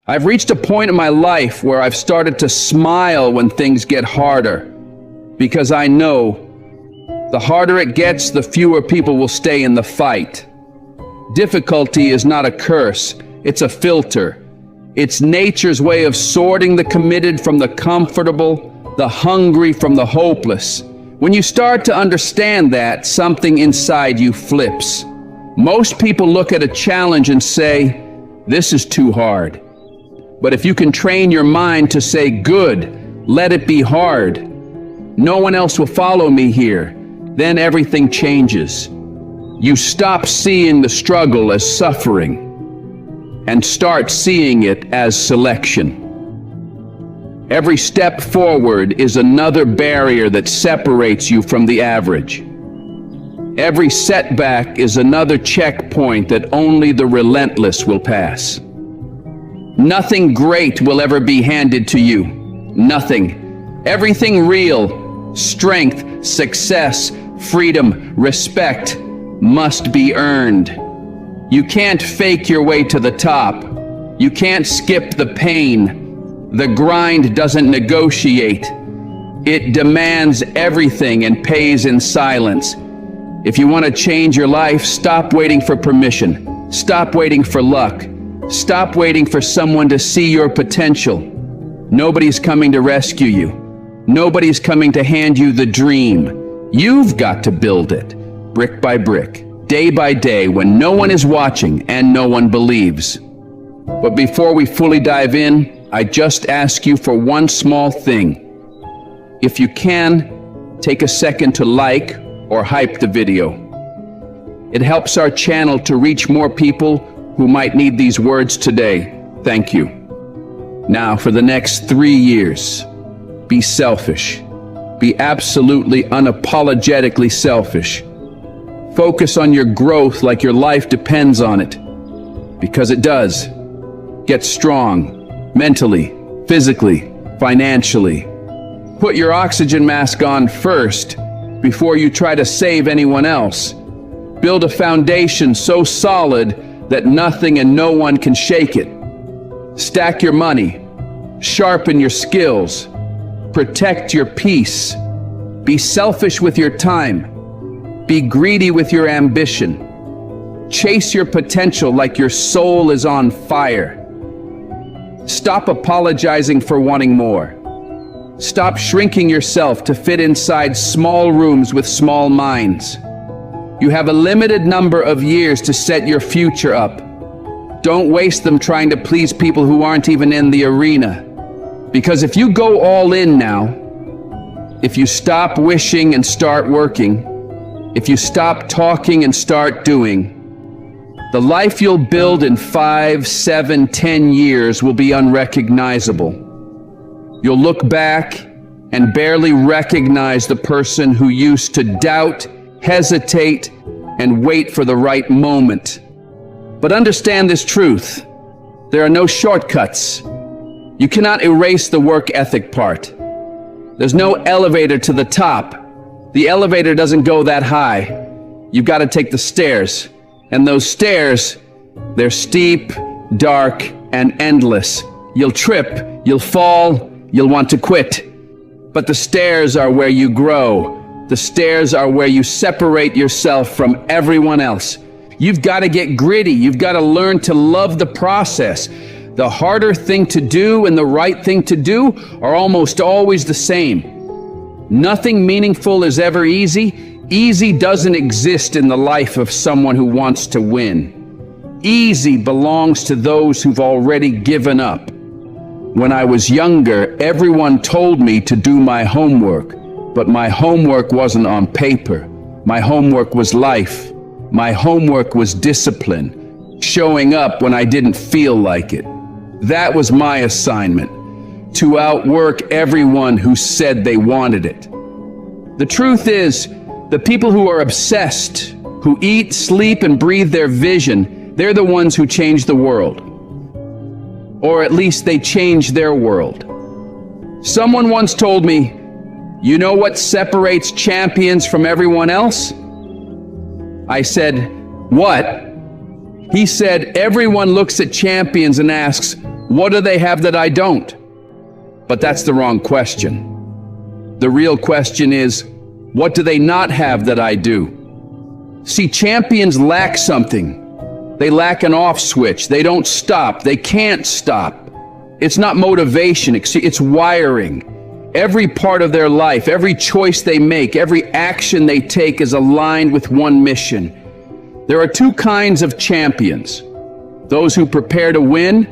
I've reached a point in my life where I've started to smile when things get harder, because I know the harder it gets, the fewer people will stay in the fight. Difficulty is not a curse, it's a filter. It's nature's way of sorting the committed from the comfortable, the hungry from the hopeless. When you start to understand that, something inside you flips. Most people look at a challenge and say, "This is too hard." But if you can train your mind to say, "Good, let it be hard. No one else will follow me here," then everything changes. You stop seeing the struggle as suffering and start seeing it as selection. Every step forward is another barrier that separates you from the average. Every setback is another checkpoint that only the relentless will pass. Nothing great will ever be handed to you. Nothing. Everything real, strength, success, freedom, respect, must be earned. You can't fake your way to the top. You can't skip the pain. The grind doesn't negotiate. It demands everything and pays in silence. If you want to change your life, stop waiting for permission. Stop waiting for luck. Stop waiting for someone to see your potential. Nobody's coming to rescue you. Nobody's coming to hand you the dream. You've got to build it, brick by brick, day by day, when no one is watching and no one believes. But before we fully dive in, I just ask you for one small thing. If you can, take a second to like or hype the video. It helps our channel to reach more people who might need these words today. Thank you. Now, for the next 3 years, be selfish. Be absolutely unapologetically selfish. Focus on your growth like your life depends on it, because it does. Get strong, mentally, physically, financially. Put your oxygen mask on first before you try to save anyone else. Build a foundation so solid that nothing and no one can shake it. Stack your money, sharpen your skills, protect your peace. Be selfish with your time. Be greedy with your ambition. Chase your potential like your soul is on fire. Stop apologizing for wanting more. Stop shrinking yourself to fit inside small rooms with small minds. You have a limited number of years to set your future up. Don't waste them trying to please people who aren't even in the arena. Because if you go all in now, if you stop wishing and start working, if you stop talking and start doing, the life you'll build in 5, 7, 10 years will be unrecognizable. You'll look back and barely recognize the person who used to doubt, hesitate, and wait for the right moment. But understand this truth: there are no shortcuts. You cannot erase the work ethic part. There's no elevator to the top. The elevator doesn't go that high. You've got to take the stairs. And those stairs, they're steep, dark, and endless. You'll trip, you'll fall, you'll want to quit. But the stairs are where you grow. The stairs are where you separate yourself from everyone else. You've got to get gritty. You've got to learn to love the process. The harder thing to do and the right thing to do are almost always the same. Nothing meaningful is ever easy. Easy doesn't exist in the life of someone who wants to win. Easy belongs to those who've already given up. When I was younger, everyone told me to do my homework, but my homework wasn't on paper. My homework was life. My homework was discipline, showing up when I didn't feel like it. That was my assignment, to outwork everyone who said they wanted it. The truth is, the people who are obsessed, who eat, sleep, and breathe their vision, they're the ones who change the world. Or at least they change their world. Someone once told me, "You know what separates champions from everyone else?" I said, "What?" He said, "Everyone looks at champions and asks, What do they have that I don't? But that's the wrong question. The real question is, what do they not have that I do? See, champions lack something. They lack an off switch. They don't stop. They can't stop. It's not motivation, it's wiring. Every part of their life, every choice they make, every action they take is aligned with one mission. There are two kinds of champions: those who prepare to win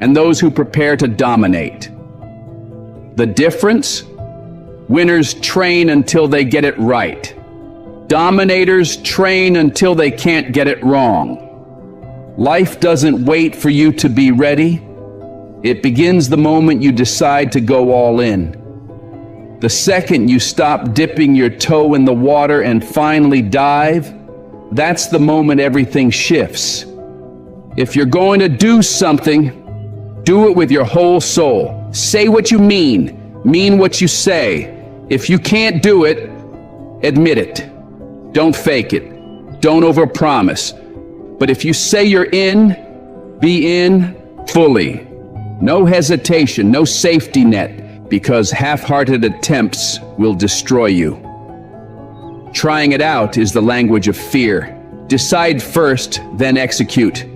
and those who prepare to dominate. The difference? Winners train until they get it right. Dominators train until they can't get it wrong. Life doesn't wait for you to be ready. It begins the moment you decide to go all in. The second you stop dipping your toe in the water and finally dive, that's the moment everything shifts. If you're going to do something, do it with your whole soul. Say what you mean what you say. If you can't do it, admit it. Don't fake it. Don't overpromise. But if you say you're in, be in fully. No hesitation, no safety net, because half-hearted attempts will destroy you. Trying it out is the language of fear. Decide first, then execute.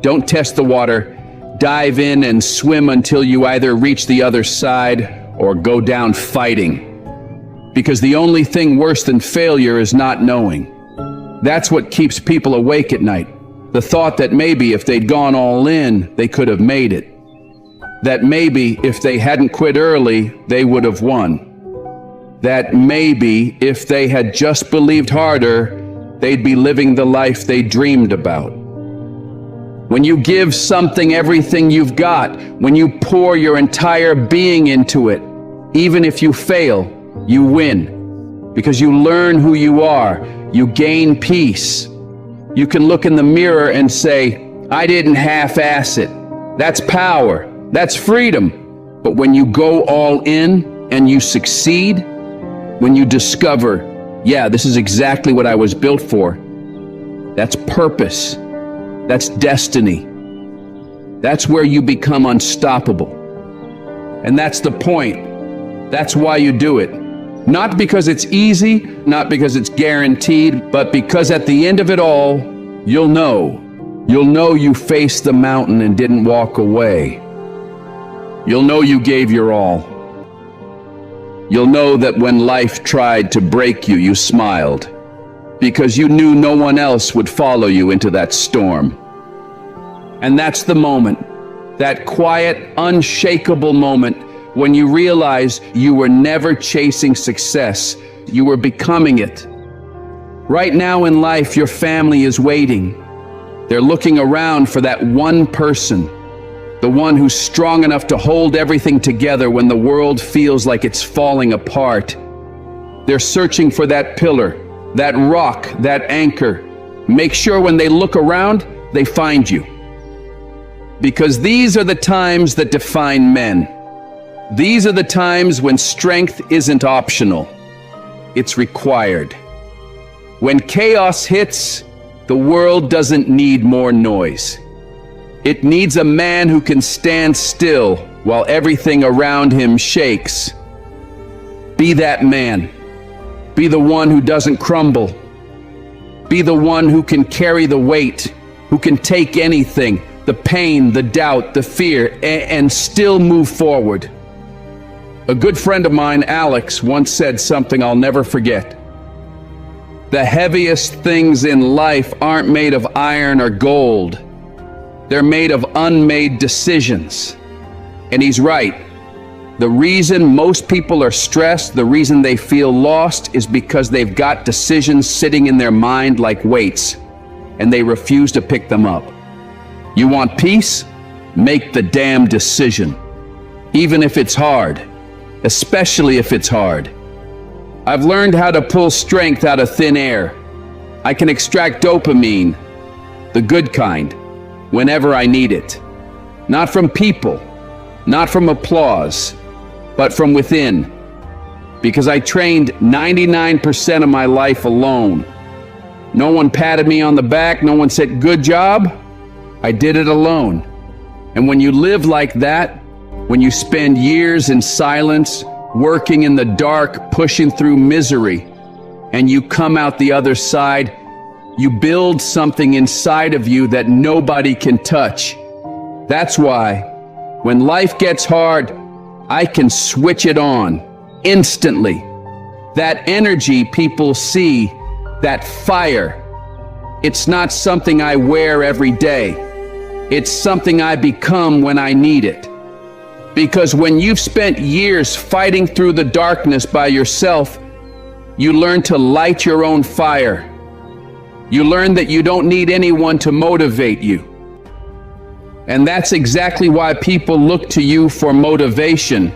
Don't test the water. Dive in and swim until you either reach the other side or go down fighting. Because the only thing worse than failure is not knowing. That's what keeps people awake at night. The thought that maybe if they'd gone all in, they could have made it. That maybe if they hadn't quit early, they would have won. That maybe if they had just believed harder, they'd be living the life they dreamed about. When you give something everything you've got, when you pour your entire being into it, even if you fail, you win. Because you learn who you are, you gain peace. You can look in the mirror and say, I didn't half-ass it. That's power. That's freedom. But when you go all in and you succeed, when you discover, yeah, this is exactly what I was built for, that's purpose. That's destiny. That's where you become unstoppable. And that's the point. That's why you do it. Not because it's easy, not because it's guaranteed, but because at the end of it all, you'll know. You'll know you faced the mountain and didn't walk away. You'll know you gave your all. You'll know that when life tried to break you, you smiled, because you knew no one else would follow you into that storm. And that's the moment, that quiet, unshakable moment when you realize you were never chasing success, you were becoming it. Right now in life, your family is waiting. They're looking around for that one person, the one who's strong enough to hold everything together when the world feels like it's falling apart. They're searching for that pillar, that rock, that anchor. Make sure when they look around, they find you. Because these are the times that define men. These are the times when strength isn't optional. It's required. When chaos hits, the world doesn't need more noise. It needs a man who can stand still while everything around him shakes. Be that man. Be the one who doesn't crumble. Be the one who can carry the weight, who can take anything, the pain, the doubt, the fear, and still move forward. A good friend of mine, Alex, once said something I'll never forget. The heaviest things in life aren't made of iron or gold. They're made of unmade decisions. And he's right. The reason most people are stressed, the reason they feel lost, is because they've got decisions sitting in their mind like weights, and they refuse to pick them up. You want peace? Make the damn decision. Even if it's hard. Especially if it's hard. I've learned how to pull strength out of thin air. I can extract dopamine, the good kind, whenever I need it. Not from people, not from applause, but from within. Because I trained 99% of my life alone. No one patted me on the back, no one said, good job. I did it alone. And when you live like that, when you spend years in silence, working in the dark, pushing through misery, and you come out the other side, you build something inside of you that nobody can touch. That's why, when life gets hard, I can switch it on instantly. That energy people see, that fire, it's not something I wear every day. It's something I become when I need it. Because when you've spent years fighting through the darkness by yourself, you learn to light your own fire. You learn that you don't need anyone to motivate you. And that's exactly why people look to you for motivation,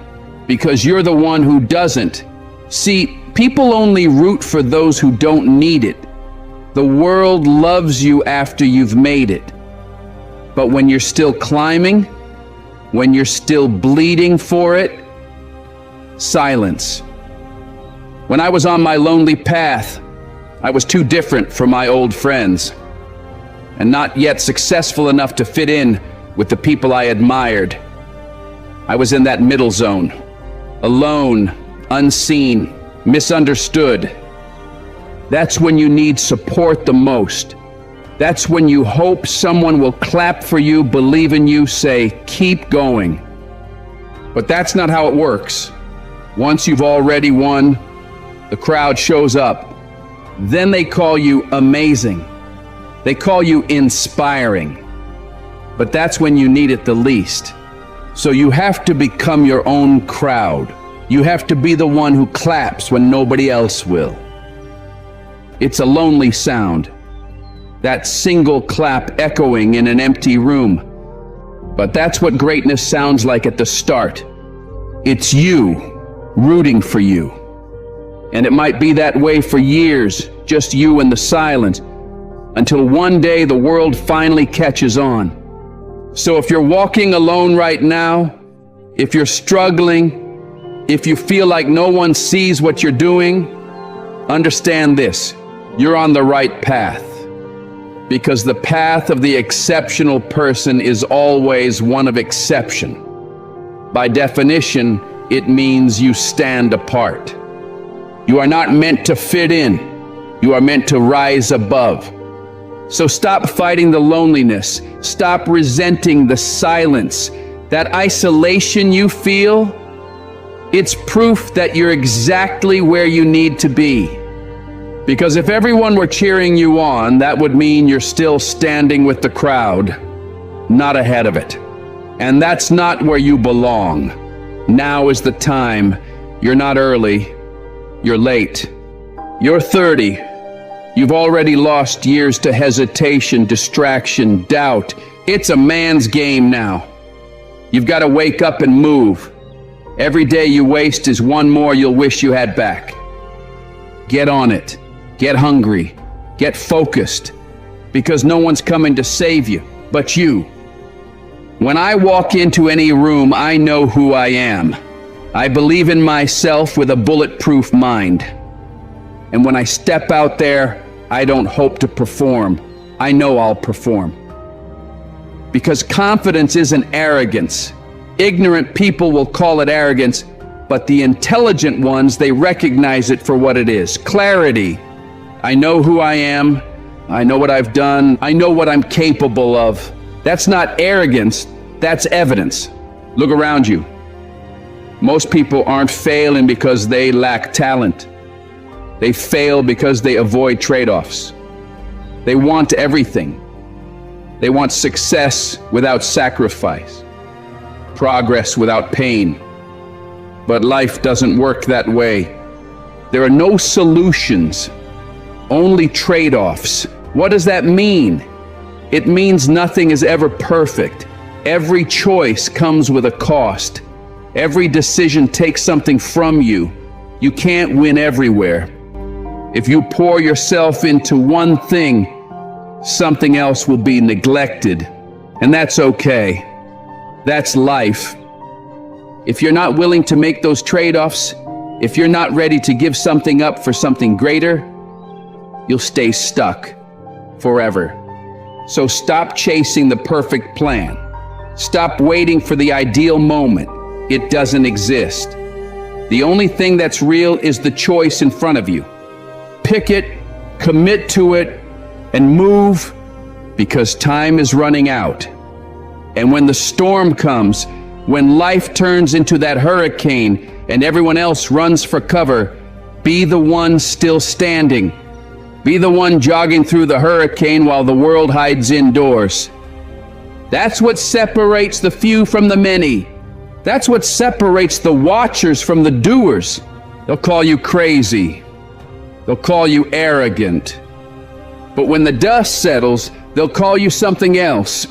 because you're the one who doesn't. See, people only root for those who don't need it. The world loves you after you've made it. But when you're still climbing, when you're still bleeding for it, silence. When I was on my lonely path, I was too different from my old friends, and not yet successful enough to fit in with the people I admired. I was in that middle zone, alone, unseen, misunderstood. That's when you need support the most. That's when you hope someone will clap for you, believe in you, say, keep going. But that's not how it works. Once you've already won, the crowd shows up. Then they call you amazing. They call you inspiring. But that's when you need it the least. So you have to become your own crowd. You have to be the one who claps when nobody else will. It's a lonely sound, that single clap echoing in an empty room. But that's what greatness sounds like at the start. It's you, rooting for you. And it might be that way for years, just you and the silence, until one day the world finally catches on. So if you're walking alone right now, if you're struggling, if you feel like no one sees what you're doing, understand this: you're on the right path. Because the path of the exceptional person is always one of exception. By definition, it means you stand apart. You are not meant to fit in. You are meant to rise above. So stop fighting the loneliness. Stop resenting the silence. That isolation you feel, it's proof that you're exactly where you need to be. Because if everyone were cheering you on, that would mean you're still standing with the crowd, not ahead of it. And that's not where you belong. Now is the time. You're not early, you're late. You're 30. You've already lost years to hesitation, distraction, doubt. It's a man's game now. You've got to wake up and move. Every day you waste is one more you'll wish you had back. Get on it. Get hungry. Get focused. Because no one's coming to save you but you. When I walk into any room, I know who I am. I believe in myself with a bulletproof mind. And when I step out there, I don't hope to perform. I know I'll perform. Because confidence isn't arrogance. Ignorant people will call it arrogance, but the intelligent ones, they recognize it for what it is. Clarity. I know who I am. I know what I've done. I know what I'm capable of. That's not arrogance. That's evidence. Look around you. Most people aren't failing because they lack talent. They fail because they avoid trade-offs. They want everything. They want success without sacrifice, progress without pain. But life doesn't work that way. There are no solutions, only trade-offs. What does that mean? It means nothing is ever perfect. Every choice comes with a cost. Every decision takes something from you. You can't win everywhere. If you pour yourself into one thing, something else will be neglected. And that's okay. That's life. If you're not willing to make those trade-offs, if you're not ready to give something up for something greater, you'll stay stuck forever. So stop chasing the perfect plan. Stop waiting for the ideal moment. It doesn't exist. The only thing that's real is the choice in front of you. Pick it, commit to it, and move, because time is running out. And when the storm comes, when life turns into that hurricane and everyone else runs for cover, be the one still standing. Be the one jogging through the hurricane while the world hides indoors. That's what separates the few from the many. That's what separates the watchers from the doers. They'll call you crazy. They'll call you arrogant. But when the dust settles, they'll call you something else.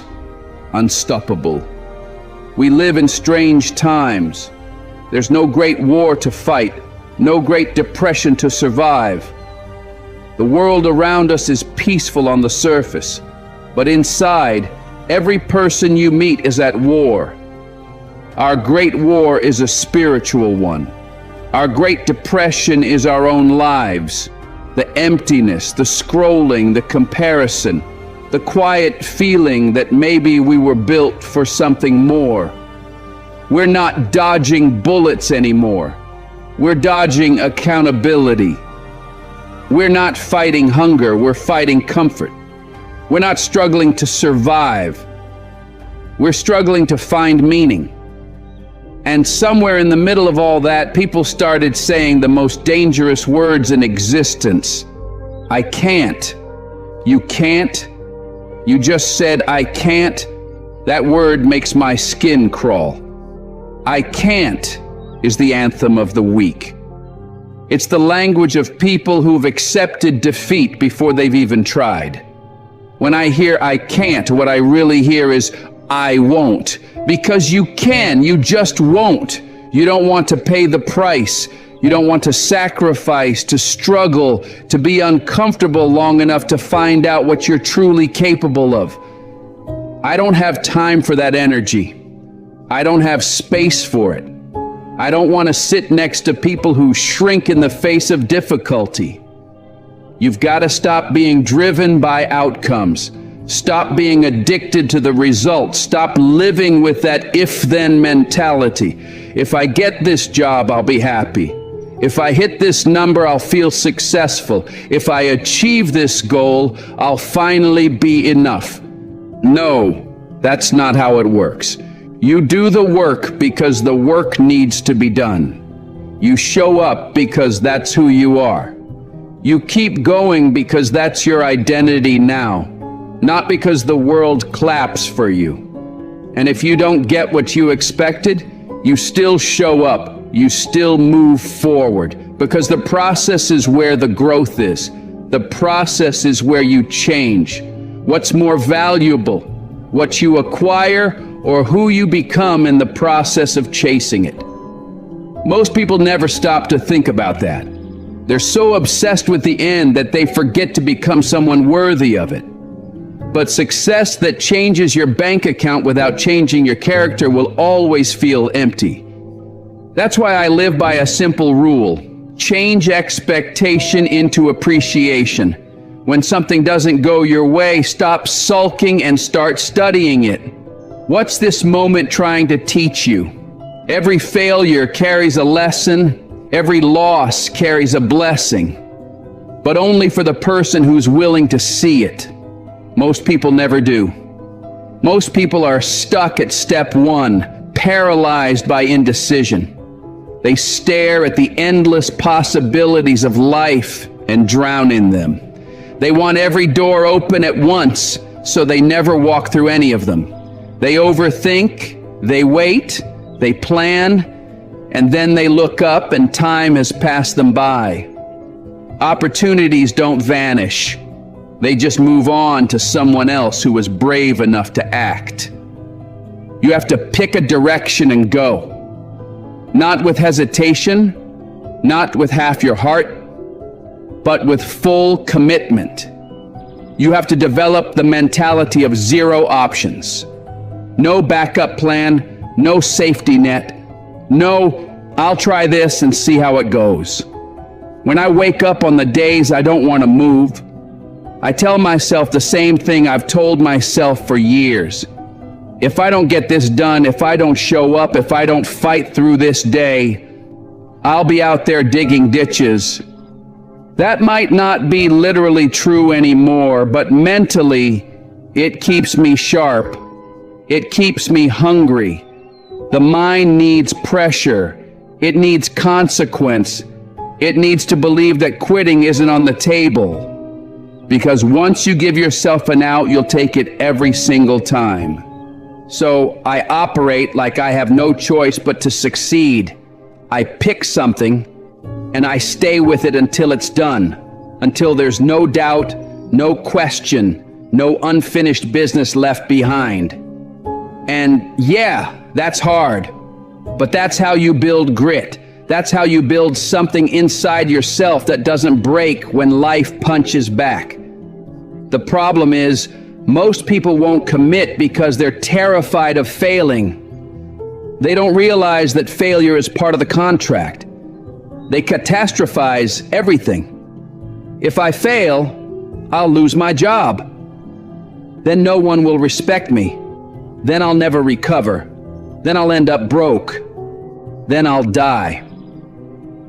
Unstoppable. We live in strange times. There's no great war to fight, no great depression to survive. The world around us is peaceful on the surface, but inside, every person you meet is at war. Our great war is a spiritual one. Our great depression is our own lives. The emptiness, the scrolling, the comparison, the quiet feeling that maybe we were built for something more. We're not dodging bullets anymore. We're dodging accountability. We're not fighting hunger, we're fighting comfort. We're not struggling to survive. We're struggling to find meaning. And somewhere in the middle of all that, people started saying the most dangerous words in existence. I can't. You can't. You just said, I can't. That word makes my skin crawl. I can't is the anthem of the weak. It's the language of people who've accepted defeat before they've even tried. When I hear I can't, what I really hear is I won't. Because you can, you just won't. You don't want to pay the price. You don't want to sacrifice, to struggle, to be uncomfortable long enough to find out what you're truly capable of. I don't have time for that energy. I don't have space for it. I don't want to sit next to people who shrink in the face of difficulty. You've got to stop being driven by outcomes. Stop being addicted to the results. Stop living with that if-then mentality. If I get this job, I'll be happy. If I hit this number, I'll feel successful. If I achieve this goal, I'll finally be enough. No, that's not how it works. You do the work because the work needs to be done. You show up because that's who you are. You keep going because that's your identity now, not because the world claps for you. And if you don't get what you expected, you still show up. You still move forward, because the process is where the growth is. The process is where you change. What's more valuable, what you acquire or who you become in the process of chasing it? Most people never stop to think about that. They're so obsessed with the end that they forget to become someone worthy of it. But success that changes your bank account without changing your character will always feel empty. That's why I live by a simple rule. Change expectation into appreciation. When something doesn't go your way, stop sulking and start studying it. What's this moment trying to teach you? Every failure carries a lesson. Every loss carries a blessing. But only for the person who's willing to see it. Most people never do. Most people are stuck at step one, paralyzed by indecision. They stare at the endless possibilities of life and drown in them. They want every door open at once, so they never walk through any of them. They overthink, they wait, they plan, and then they look up and time has passed them by. Opportunities don't vanish. They just move on to someone else who was brave enough to act. You have to pick a direction and go. Not with hesitation, not with half your heart, but with full commitment. You have to develop the mentality of zero options. No backup plan, no safety net, no, I'll try this and see how it goes. When I wake up on the days I don't want to move, I tell myself the same thing I've told myself for years. If I don't get this done, if I don't show up, if I don't fight through this day, I'll be out there digging ditches. That might not be literally true anymore, but mentally, it keeps me sharp. It keeps me hungry. The mind needs pressure. It needs consequence. It needs to believe that quitting isn't on the table. Because once you give yourself an out, you'll take it every single time. So I operate like I have no choice but to succeed. I pick something and I stay with it until it's done, until there's no doubt, no question, no unfinished business left behind. And yeah, that's hard, but that's how you build grit. That's how you build something inside yourself that doesn't break when life punches back. The problem is, most people won't commit because they're terrified of failing. They don't realize that failure is part of the contract. They catastrophize everything. If I fail, I'll lose my job. Then no one will respect me. Then I'll never recover. Then I'll end up broke. Then I'll die.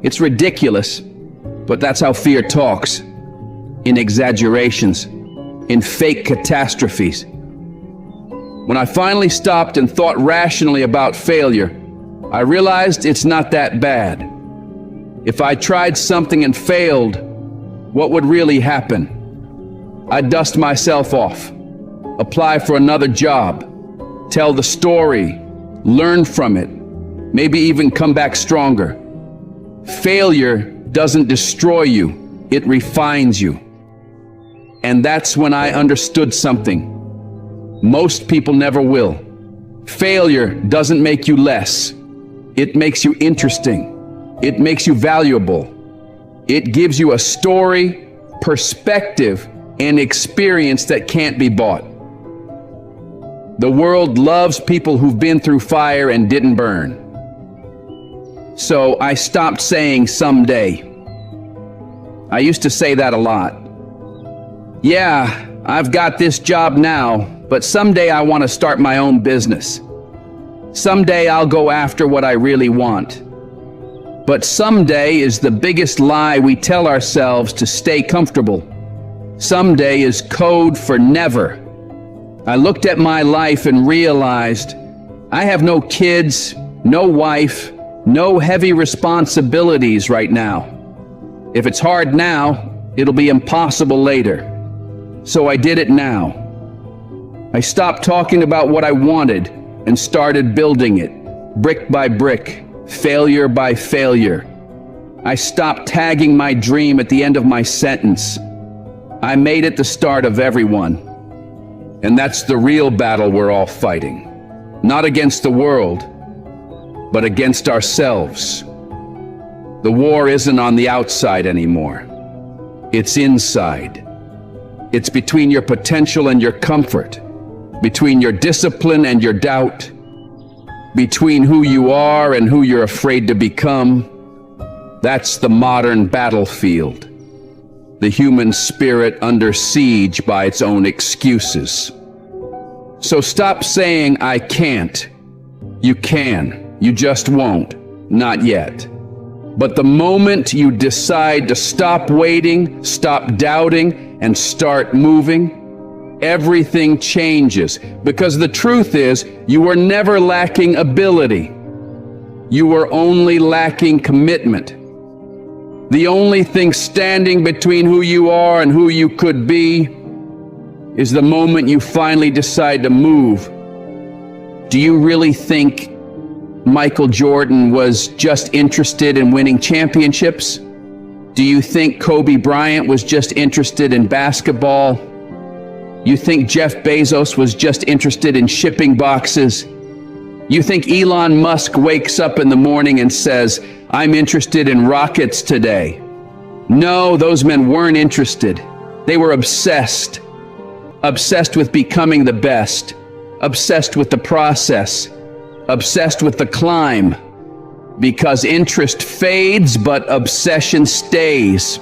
It's ridiculous, but that's how fear talks. In exaggerations, in fake catastrophes. When I finally stopped and thought rationally about failure, I realized it's not that bad. If I tried something and failed, what would really happen? I'd dust myself off, apply for another job, tell the story, learn from it, maybe even come back stronger. Failure doesn't destroy you, it refines you. And that's when I understood something. Most people never will. Failure doesn't make you less. It makes you interesting. It makes you valuable. It gives you a story, perspective, and experience that can't be bought. The world loves people who've been through fire and didn't burn. So I stopped saying someday. I used to say that a lot. Yeah, I've got this job now, but someday I want to start my own business. Someday I'll go after what I really want. But someday is the biggest lie we tell ourselves to stay comfortable. Someday is code for never. I looked at my life and realized I have no kids, no wife, no heavy responsibilities right now. If it's hard now, it'll be impossible later. So I did it now. I stopped talking about what I wanted and started building it, brick by brick, failure by failure. I stopped tagging my dream at the end of my sentence. I made it the start of everyone. And that's the real battle we're all fighting. Not against the world, but against ourselves. The war isn't on the outside anymore. It's inside. It's between your potential and your comfort, between your discipline and your doubt, between who you are and who you're afraid to become. That's the modern battlefield. The human spirit under siege by its own excuses. So stop saying, I can't. You can. You just won't. Not yet. But the moment you decide to stop waiting, stop doubting, and start moving, everything changes. Because the truth is, you were never lacking ability. You were only lacking commitment. The only thing standing between who you are and who you could be is the moment you finally decide to move. Do you really think Michael Jordan was just interested in winning championships? Do you think Kobe Bryant was just interested in basketball? You think Jeff Bezos was just interested in shipping boxes? You think Elon Musk wakes up in the morning and says, I'm interested in rockets today? No, those men weren't interested. They were obsessed. Obsessed with becoming the best. Obsessed with the process. Obsessed with the climb. Because interest fades, but obsession stays.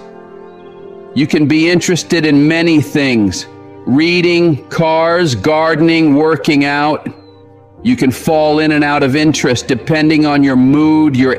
You can be interested in many things. Reading, cars, gardening, working out. You can fall in and out of interest depending on your mood, your